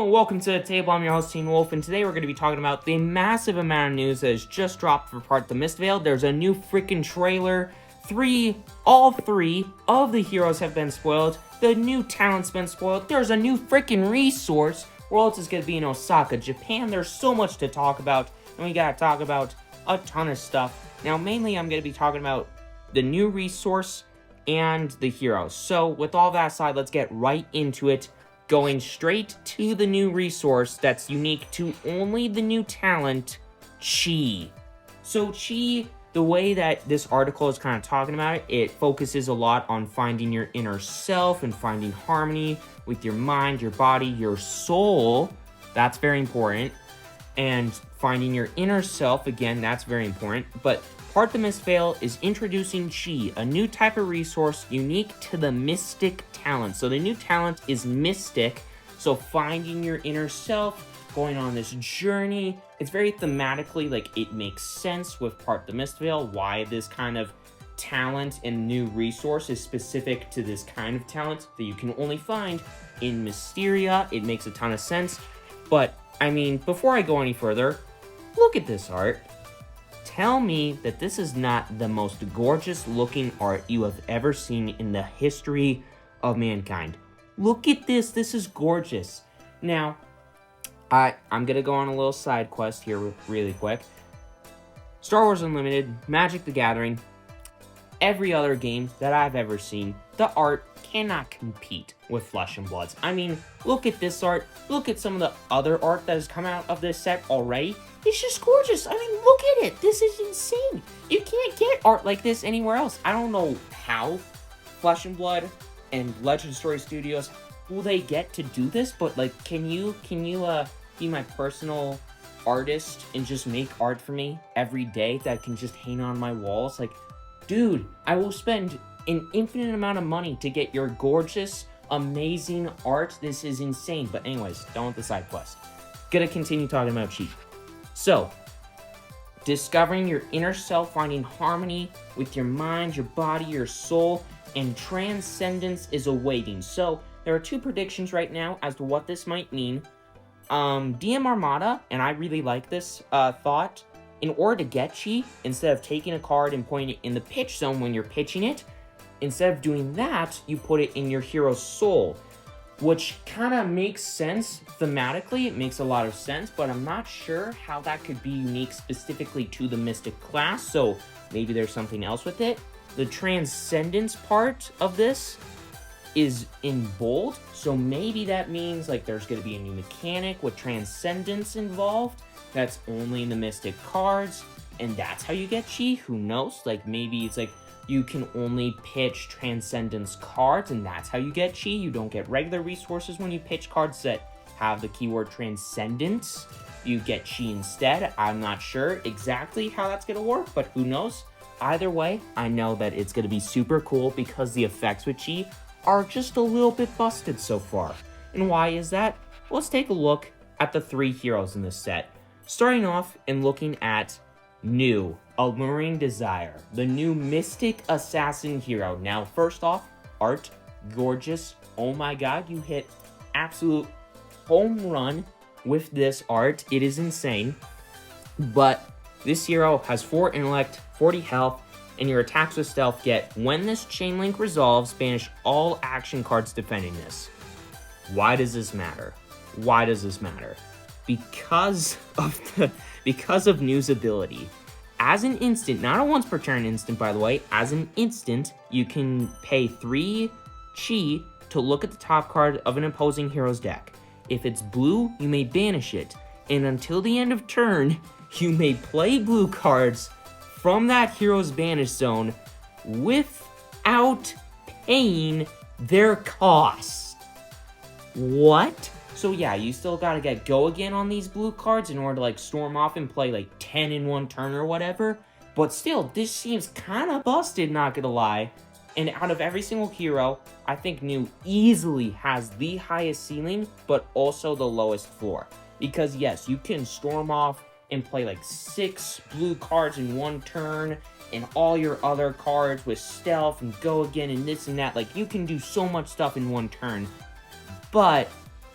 welcome to the table. I'm your host, Teen Wolf, and today we're going to be talking about the massive amount of news that has just dropped for part of the Mistveil. There's a new freaking trailer. All three of the heroes have been spoiled. The new talent's been spoiled. There's a new freaking resource. Where else is going to be in Osaka, Japan? There's so much to talk about, and we got to talk about a ton of stuff. Now, mainly, I'm going to be talking about the new resource and the heroes. So, with all that aside, let's get right into it. Going straight to the new resource that's unique to only the new talent, Chi. So Chi, the way that this article is kind of talking about it, it focuses a lot on finding your inner self and finding harmony with your mind, your body, your soul. That's very important. And finding your inner self, again, that's very important. But part of the Mistveil is introducing Chi, a new type of resource unique to the Mystic talent. So the new talent is Mystic, so finding your inner self, going on this journey. It's very thematically, like, it makes sense with part of the Mistveil, why this kind of talent and new resource is specific to this kind of talent that you can only find in Mysteria. It makes a ton of sense. But, I mean, before I go any further, look at this art. Tell me that this is not the most gorgeous looking art you have ever seen in the history of mankind. Look at this. This is gorgeous. Now, I'm going to go on a little side quest here really quick. Star Wars Unlimited, Magic the Gathering, every other game that I've ever seen, the art cannot compete with Flesh and Bloods. I mean, look at this art. Look at some of the other art that has come out of this set already. It's just gorgeous. I mean, look at it. This is insane. You can't get art like this anywhere else. I don't know how Flesh and Blood and Legend Story Studios will they get to do this, but like, can you be my personal artist and just make art for me every day that can just hang on my walls? Like, dude, I will spend an infinite amount of money to get your gorgeous, amazing art. This is insane. But anyways, done with the side quest. Gonna continue talking about Chi. So, discovering your inner self, finding harmony with your mind, your body, your soul, and transcendence is awaiting. So, there are two predictions right now as to what this might mean. DM Armada, and I really like this thought, in order to get Chi, instead of taking a card and putting it in the pitch zone when you're pitching it, instead of doing that, you put it in your hero's soul, which kind of makes sense thematically. It makes a lot of sense, but I'm not sure how that could be unique specifically to the Mystic class, so maybe there's something else with it. The Transcendence part of this is in bold, so maybe that means like there's going to be a new mechanic with Transcendence involved that's only in the Mystic cards, and that's how you get Chi. Who knows? Like, maybe it's like you can only pitch Transcendence cards, and that's how you get Chi. You don't get regular resources when you pitch cards that have the keyword Transcendence. You get Chi instead. I'm not sure exactly how that's going to work, but who knows? Either way, I know that it's going to be super cool because the effects with Chi are just a little bit busted so far. And why is that? Let's take a look at the three heroes in this set. Starting off and looking at new Alluring Desire, the new Mystic Assassin hero. Now, first off, art, gorgeous. Oh my god, you hit absolute home run with this art. It is insane. But this hero has 4 intellect, 40 health, and your attacks with stealth get, when this chain link resolves, banish all action cards defending this. Why does this matter? Why does this matter? Because of New's ability. As an instant, not a once per turn instant, by the way, as an instant, you can pay 3 Chi to look at the top card of an opposing hero's deck. If it's blue, you may banish it, and until the end of turn, you may play blue cards from that hero's banish zone without paying their cost. What? So yeah, you still gotta get go again on these blue cards in order to like storm off and play like 10 in one turn or whatever. But still, this seems kind of busted, not gonna lie. And out of every single hero, I think New easily has the highest ceiling, but also the lowest floor. Because yes, you can storm off and play like 6 blue cards in one turn, and all your other cards with stealth and go again and this and that. Like, you can do so much stuff in one turn. But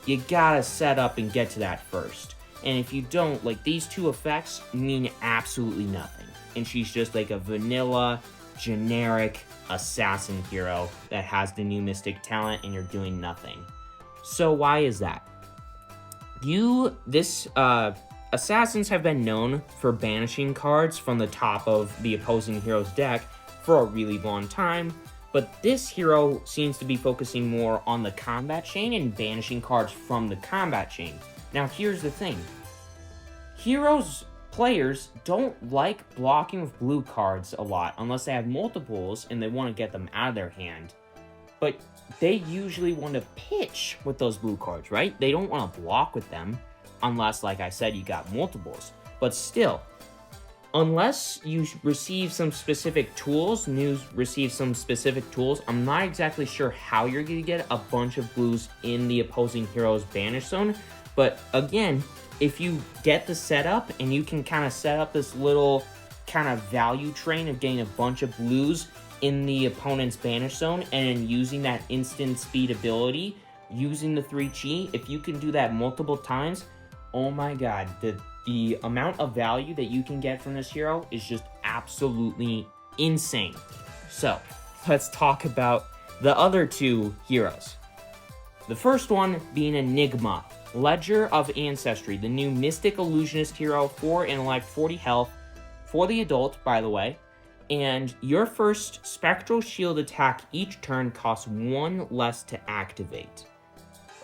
you gotta set up and get to that first. And if you don't, like, these two effects mean absolutely nothing. And she's just like a vanilla, generic assassin hero that has the new mystic talent and you're doing nothing. So why is that? Assassins have been known for banishing cards from the top of the opposing hero's deck for a really long time, but this hero seems to be focusing more on the combat chain and banishing cards from the combat chain. Now here's the thing. Players don't like blocking with blue cards a lot unless they have multiples and they want to get them out of their hand. But they usually want to pitch with those blue cards, right? They don't want to block with them unless, like I said, you got multiples. But still, unless you receive some specific tools, I'm not exactly sure how you're going to get a bunch of blues in the opposing hero's banish zone. But again, if you get the setup and you can kind of set up this little kind of value train of getting a bunch of blues in the opponent's banish zone and then using that instant speed ability, using the 3 chi, if you can do that multiple times, oh my god, the amount of value that you can get from this hero is just absolutely insane. So, let's talk about the other two heroes. The first one being Enigma, Ledger of Ancestry, the new Mystic Illusionist hero, 4 intellect, 40 health, for the adult, by the way. And your first Spectral Shield attack each turn costs 1 less to activate.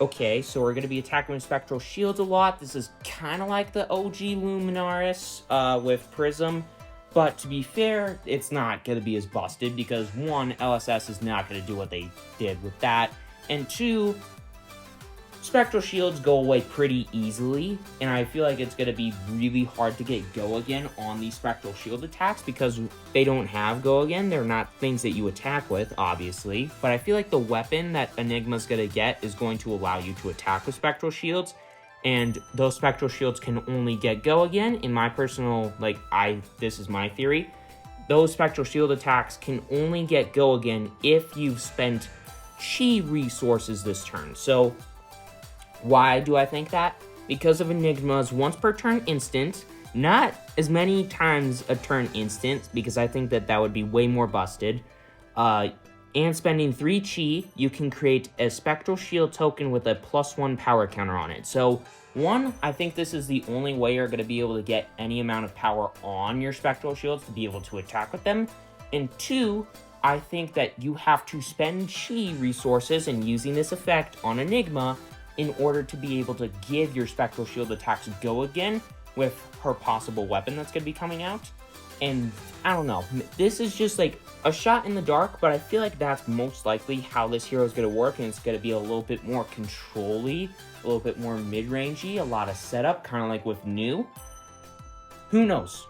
Okay, so we're going to be attacking with Spectral Shields a lot. This is kind of like the OG Luminaris with Prism. But to be fair, it's not going to be as busted because 1, LSS is not going to do what they did with that. And 2, Spectral Shields go away pretty easily, and I feel like it's going to be really hard to get Go Again on these Spectral Shield attacks because they don't have Go Again. They're not things that you attack with, obviously, but I feel like the weapon that Enigma's going to get is going to allow you to attack with Spectral Shields, and those Spectral Shields can only get Go Again. In my personal, this is my theory, those Spectral Shield attacks can only get Go Again if you've spent Chi resources this turn. So why do I think that? Because of Enigma's once per turn instant, not as many times a turn instant, because I think that would be way more busted, and spending 3 Chi, you can create a Spectral Shield token with a +1 power counter on it. So, 1, I think this is the only way you're going to be able to get any amount of power on your Spectral Shields to be able to attack with them, and 2, I think that you have to spend Chi resources and using this effect on Enigma in order to be able to give your Spectral Shield attacks Go Again with her possible weapon that's going to be coming out. And I don't know, this is just like a shot in the dark, but I feel like that's most likely how this hero is going to work, and it's going to be a little bit more control-y, a little bit more mid-rangey, a lot of setup, kind of like with New. Who knows?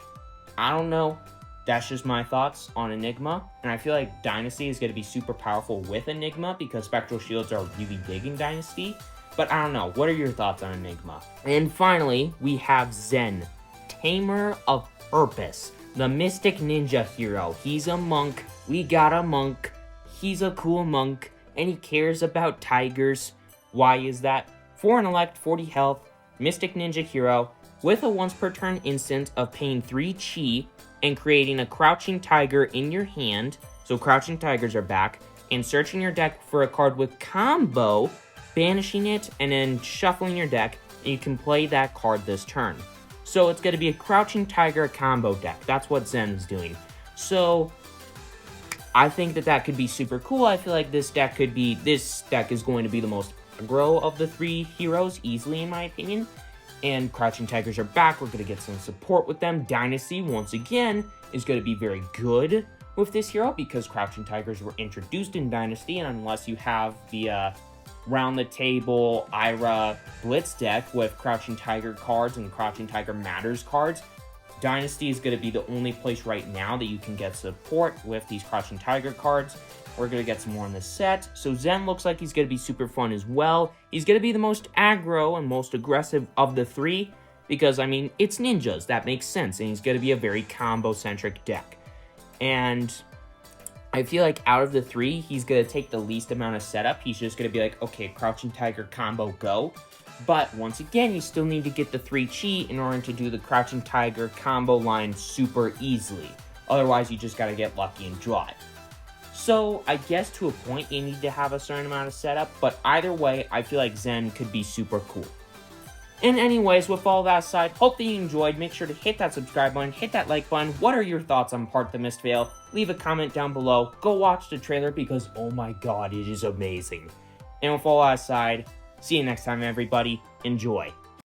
I don't know. That's just my thoughts on Enigma, and I feel like Dynasty is going to be super powerful with Enigma because Spectral Shields are really big in Dynasty. But I don't know, what are your thoughts on Enigma? And finally, we have Zen, Tamer of Purpose, the Mystic Ninja hero. He's a monk, we got a monk, he's a cool monk, and he cares about tigers. Why is that? 4 intellect, 40 health, Mystic Ninja hero, with a once per turn instant of paying 3 Chi, and creating a Crouching Tiger in your hand, so Crouching Tigers are back, and searching your deck for a card with combo, banishing it, and then shuffling your deck, and you can play that card this turn. So it's going to be a Crouching Tiger combo deck. That's what Zen's doing. So I think that could be super cool. I feel like this deck is going to be the most aggro of the 3 heroes, easily in my opinion. And Crouching Tigers are back. We're going to get some support with them. Dynasty, once again, is going to be very good with this hero because Crouching Tigers were introduced in Dynasty, and unless you have the round the table Ira Blitz deck with Crouching Tiger cards and Crouching Tiger Matters cards, Dynasty is going to be the only place right now that you can get support with these Crouching Tiger cards. We're going to get some more in this set. So Zen looks like he's going to be super fun as well. He's going to be the most aggro and most aggressive of the 3 because, I mean, it's ninjas. That makes sense. And he's going to be a very combo-centric deck. And I feel like out of the three, he's going to take the least amount of setup. He's just going to be like, okay, Crouching Tiger combo, go. But once again, you still need to get the 3 chi in order to do the Crouching Tiger combo line super easily. Otherwise, you just got to get lucky and draw it. So I guess to a point, you need to have a certain amount of setup. But either way, I feel like Zen could be super cool. And anyways, with all that aside, hope that you enjoyed. Make sure to hit that subscribe button, hit that like button. What are your thoughts on Part the Mistveil? Leave a comment down below. Go watch the trailer because, oh my god, it is amazing. And with all that aside, see you next time, everybody. Enjoy.